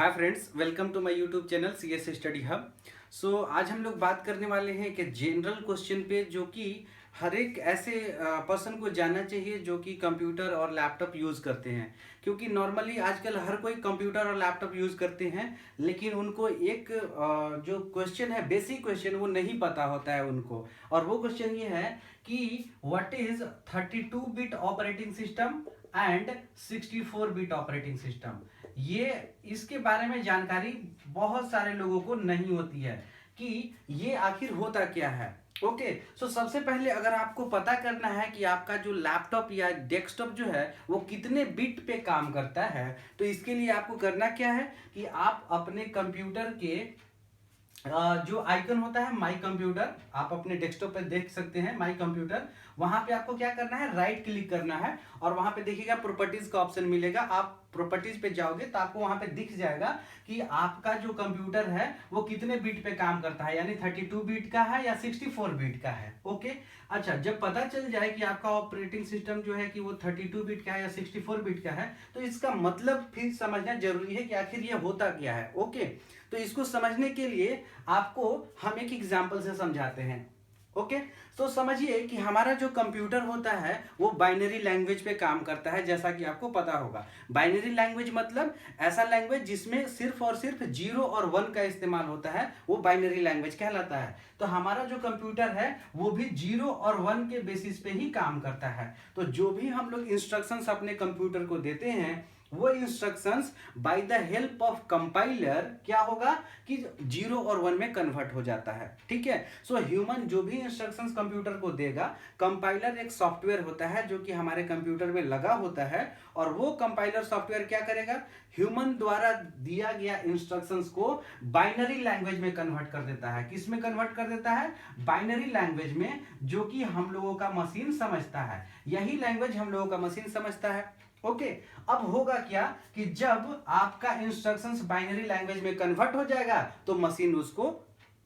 Hi friends, welcome to my YouTube channel CS study hub. आज हम लोग बात करने वाले हैं कि जनरल क्वेश्चन पे जो कि हर एक ऐसे पर्सन को जानना चाहिए जो कि कंप्यूटर और लैपटॉप यूज़ करते हैं। क्योंकि नॉर्मली आजकल हर कोई कंप्यूटर और लैपटॉप यूज़ करते हैं, लेकिन उनको एक जो क्वेश्चन है, बेसिक क्वेश्चन, वो नहीं पता होता है उनको। और वो क्वेश्चन ये है कि what is 32 bit operating system and 64 bit operating system. ये इसके बारे में जानकारी बहुत सारे लोगों को नहीं होती है कि ये आखिर होता क्या है। ओके, सबसे पहले अगर आपको पता करना है कि आपका जो लैपटॉप या डेस्कटॉप जो है वो कितने बिट पे काम करता है, तो इसके लिए आपको करना क्या है कि आप अपने कंप्यूटर के जो आइकन होता है माई कंप्यूटर, आप अपने डेस्कटॉप पे देख सकते हैं माई कंप्यूटर। वहां पे आपको क्या करना है, राइट क्लिक करना है और वहां पे देखिएगा प्रॉपर्टीज का ऑप्शन मिलेगा। आप प्रॉपर्टीज पे जाओगे तो आपको वहां पे दिख जाएगा कि आपका जो कंप्यूटर है वो कितने बिट पे काम करता है, यानी 32 बिट का है या 64 बिट का है। ओके, अच्छा, जब पता चल जाए कि आपका ऑपरेटिंग सिस्टम जो है कि वो 32 बिट का है या 64 बिट का है, तो इसका मतलब फिर समझना जरूरी है कि आखिर ये होता क्या है। ओके, तो इसको समझने के लिए आपको हम एक एग्जाम्पल से समझाते हैं। ओके, तो समझिए कि हमारा जो कंप्यूटर होता है वो बाइनरी लैंग्वेज पे काम करता है। जैसा कि आपको पता होगा, बाइनरी लैंग्वेज मतलब ऐसा लैंग्वेज जिसमें सिर्फ और सिर्फ 0 और 1 का इस्तेमाल होता है, वो बाइनरी लैंग्वेज कहलाता है। तो हमारा जो कंप्यूटर है वो भी 0 और 1 के बेसिस पे ही काम करता है। तो जो भी हम लोग इंस्ट्रक्शंस अपने कंप्यूटर को देते हैं, वो instructions by the help of compiler क्या होगा कि 0 और 1 में कन्वर्ट हो जाता है। ठीक है, ह्यूमन जो भी इंस्ट्रक्शंस कंप्यूटर को देगा, कंपाइलर एक सॉफ्टवेयर होता है जो कि हमारे कंप्यूटर में लगा होता है, और वो कंपाइलर सॉफ्टवेयर क्या करेगा, ह्यूमन द्वारा दिया गया इंस्ट्रक्शंस को बाइनरी लैंग्वेज में कन्वर्ट कर देता है। किस में कन्वर्ट कर देता है, बाइनरी लैंग्वेज में, जो कि हम लोगों का मशीन समझता है। यही लैंग्वेज हम लोगों का मशीन समझता है। ओके, अब होगा क्या कि जब आपका इंस्ट्रक्शंस बाइनरी लैंग्वेज में कन्वर्ट हो जाएगा तो मशीन उसको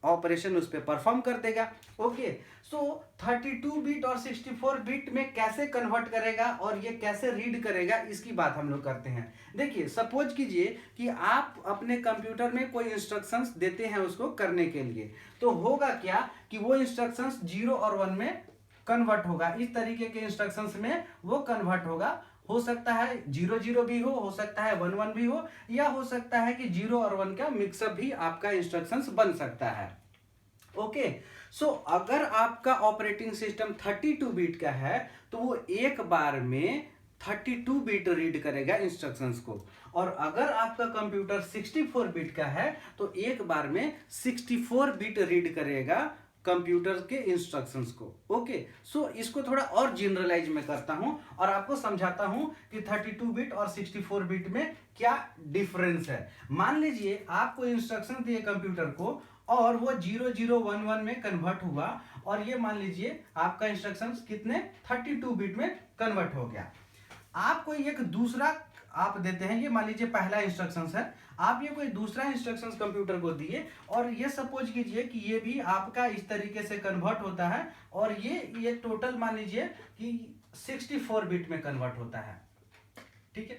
ऑपरेशन उस पर परफॉर्म कर देगा। ओके, 32 बिट और 64 बिट में कैसे कन्वर्ट करेगा और ये कैसे रीड करेगा, इसकी बात हम लोग करते हैं। देखिए, सपोज कीजिए कि आप अपने कंप्यूटर में कोई इंस्ट्रक्शंस देते हैं उसको करने के लिए, तो होगा क्या कि वो इंस्ट्रक्शंस 0 और 1 में कन्वर्ट होगा। इस तरीके के इंस्ट्रक्शंस में वो कन्वर्ट होगा। हो सकता है 0 0 भी हो सकता है 1 1 भी हो, या हो सकता है कि 0 और 1 का मिक्सअप भी आपका इंस्ट्रक्शंस बन सकता है। ओके, अगर आपका ऑपरेटिंग सिस्टम 32 बिट का है तो वो एक बार में 32 बिट रीड करेगा इंस्ट्रक्शंस को, और अगर आपका कंप्यूटर 64 बिट का है तो एक बार में 64 बिट रीड करेगा कंप्यूटर के इंस्ट्रक्शंस को। ओके, इसको थोड़ा और जनरलाइज में करता हूं और आपको समझाता हूं कि 32 बिट और 64 बिट में क्या डिफरेंस है। मान लीजिए आपको इंस्ट्रक्शन दिए कंप्यूटर को और वो 0 0 1 1 में कन्वर्ट हुआ, और ये मान लीजिए आपका इंस्ट्रक्शंस कितने 32 बिट में कन्वर्ट हो गया। आपको एक दूसरा आप देते हैं, ये मान लीजिए पहला इंस्ट्रक्शंस है, आप ये कोई दूसरा इंस्ट्रक्शंस कंप्यूटर को दिए और ये सपोज कीजिए कि ये भी आपका इस तरीके से कन्वर्ट होता है, और ये टोटल मान लीजिए कि 64 बिट में कन्वर्ट होता है। ठीक है,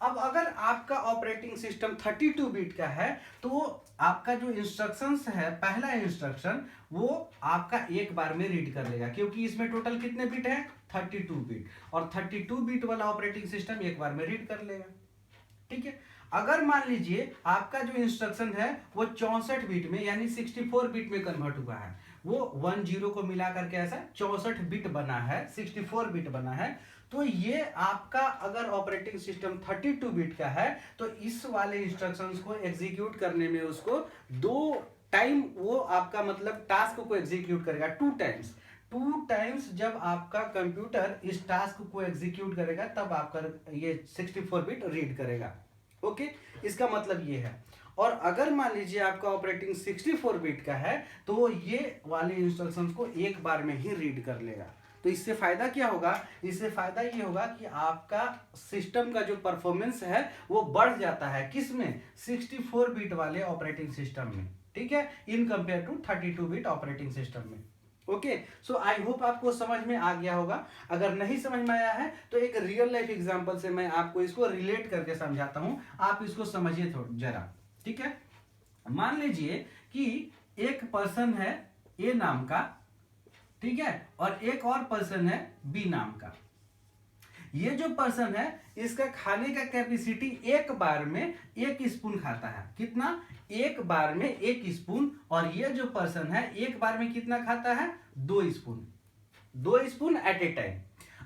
अब अगर आपका ऑपरेटिंग सिस्टम 32 बिट का है तो आपका जो इंस्ट्रक्शंस है, पहला इंस्ट्रक्शन, वो आपका एक बार में रीड कर लेगा, क्योंकि इसमें टोटल कितने बिट है, 32 बिट, और 32 बिट वाला ऑपरेटिंग सिस्टम एक बार में रीड कर लेगा। ठीक है, अगर मान लीजिए आपका जो इंस्ट्रक्शन है वो 64 बिट में यानी 64 बिट में कन्वर्ट हुआ है, वो 1 0 को मिला करके ऐसा 64 बिट बना है, 64 बिट बना है, तो ये आपका अगर ऑपरेटिंग सिस्टम 32 बिट का है तो इस वाले इंस्ट्रक्शंस को एग्जीक्यूट करने में उसको 2 टाइम, वो आपका मतलब टास्क को एग्जीक्यूट करेगा 2 टाइम्स। जब आपका कंप्यूटर इस टास्क को एग्जीक्यूट करेगा तब आपका ये 64 बिट रीड करेगा। ओके, इसका मतलब ये है। और अगर मान लीजिए आपका ऑपरेटिंग 64 बिट का है तो वो ये वाले इंस्ट्रक्शंस को एक बार में ही रीड कर लेगा। तो इससे फायदा क्या होगा, इससे फायदा ये होगा कि आपका सिस्टम का जो परफॉर्मेंस है वो बढ़ जाता है, किसमें, 64 बिट वाले ऑपरेटिंग सिस्टम में। ठीक है, in compare to 32 bit operating system में। ओके, सो आई होप आपको समझ में आ गया होगा। अगर नहीं समझ में आया है तो एक रियल लाइफ एग्जांपल से मैं आपको इसको रिलेट करके समझाता हूं, आप इसको समझिए थोड़ा जरा। ठीक है, मान लीजिए कि एक पर्सन है ए नाम का, ठीक है, और एक और पर्सन है बी नाम का। ये जो पर्सन है इसका खाने का कैपेसिटी एक बार में 1 स्पून खाता है। कितना? एक बार में 1 स्पून। और ये जो पर्सन है एक बार में कितना खाता है? 2 spoon. 2 spoon at a time.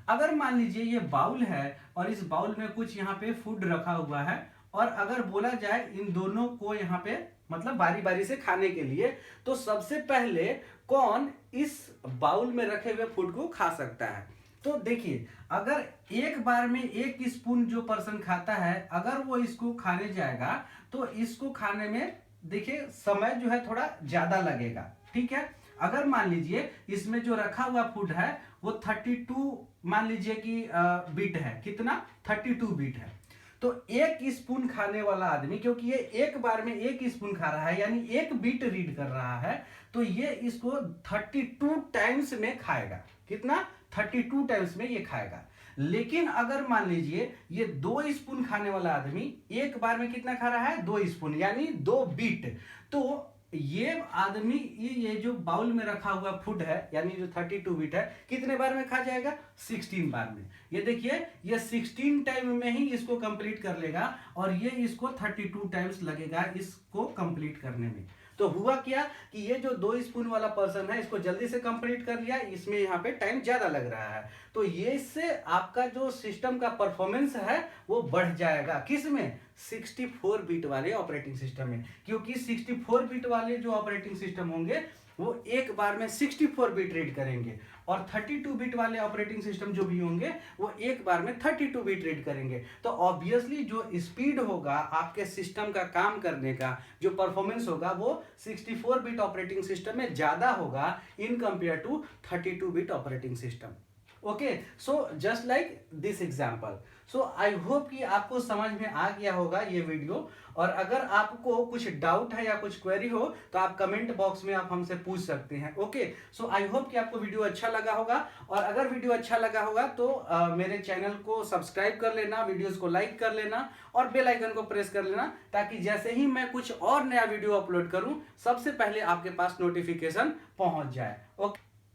अगर मान लीजिए ये बाउल है और इस बाउल में कुछ यहाँ पे फूड रखा हुआ है, और अगर बोला जाए इन दोनों को यहाँ पे मतलब बारी बारी से खाने के लिए, तो सबसे पहले कौन इस बाउल में रखे हुए फूड को खा सकता है? तो देखिए, अगर एक बार में 1 स्पून जो पर्सन खाता है, अगर वो इसको खाने जाएगा तो इसको खाने में देखिए समय जो है थोड़ा ज्यादा लगेगा। ठीक है, अगर मान लीजिए इसमें जो रखा हुआ फूड है वो 32 मान लीजिए कि बीट है। कितना? 32 बीट है। तो 1 स्पून खाने वाला आदमी, क्योंकि ये एक बार में 1 स्पून खा रहा है यानी 1 बीट रीड कर रहा है, तो ये इसको 32 टाइम्स में खाएगा। कितना? 32 टाइम्स में ये खाएगा। लेकिन अगर मान लीजिए ये 2 स्पून खाने वाला आदमी एक बार में कितना खा रहा है? 2 स्पून यानी 2 बीट। तो ये आदमी ये जो बाउल में रखा हुआ फूड है यानी जो 32 बीट है, कितने बार में खा जाएगा? 16 बार में। ये देखिए, ये 16 टाइम में ही इसको कंप्लीट कर लेगा, और ये इसको 32 टाइम्स लगेगा इसको कंप्लीट करने में। तो हुआ क्या कि ये जो 2 स्पून वाला पर्सन है इसको जल्दी से कंप्लीट कर लिया, इसमें यहाँ पे टाइम ज्यादा लग रहा है। तो ये इससे आपका जो सिस्टम का परफॉर्मेंस है वो बढ़ जाएगा। किस में? 64 बीट वाले ऑपरेटिंग सिस्टम में। क्योंकि 64 बीट वाले जो ऑपरेटिंग सिस्टम होंगे वो एक बार में 64 बीट रीड करेंगे, और 32 बीट वाले ऑपरेटिंग सिस्टम जो भी होंगे वो एक बार में 32 बीट रीड करेंगे। तो ऑब्वियसली जो स्पीड होगा आपके सिस्टम का काम करने का, जो परफॉर्मेंस होगा, वो 64 बीट ऑपरेटिंग सिस्टम में ज्यादा होगा in compare to 32 bit operating system. Okay, so just like this example. So I hope कि आपको समझ में आ गया होगा ये वीडियो। और अगर आपको कुछ डाउट है या कुछ क्वेरी हो तो आप कमेंट बॉक्स में आप हमसे पूछ सकते हैं। ओके, सो आई होप कि आपको वीडियो अच्छा लगा होगा। और अगर वीडियो अच्छा लगा होगा तो मेरे चैनल को सब्सक्राइब कर लेना, वीडियोस को लाइक कर लेना और बेल आइकन को प्रेस कर लेना, ताकि जैसे ही मैं कुछ और नया वीडियो अपलोड करूं सबसे पहले आपके पास नोटिफिकेशन पहुंच जाए। ओके।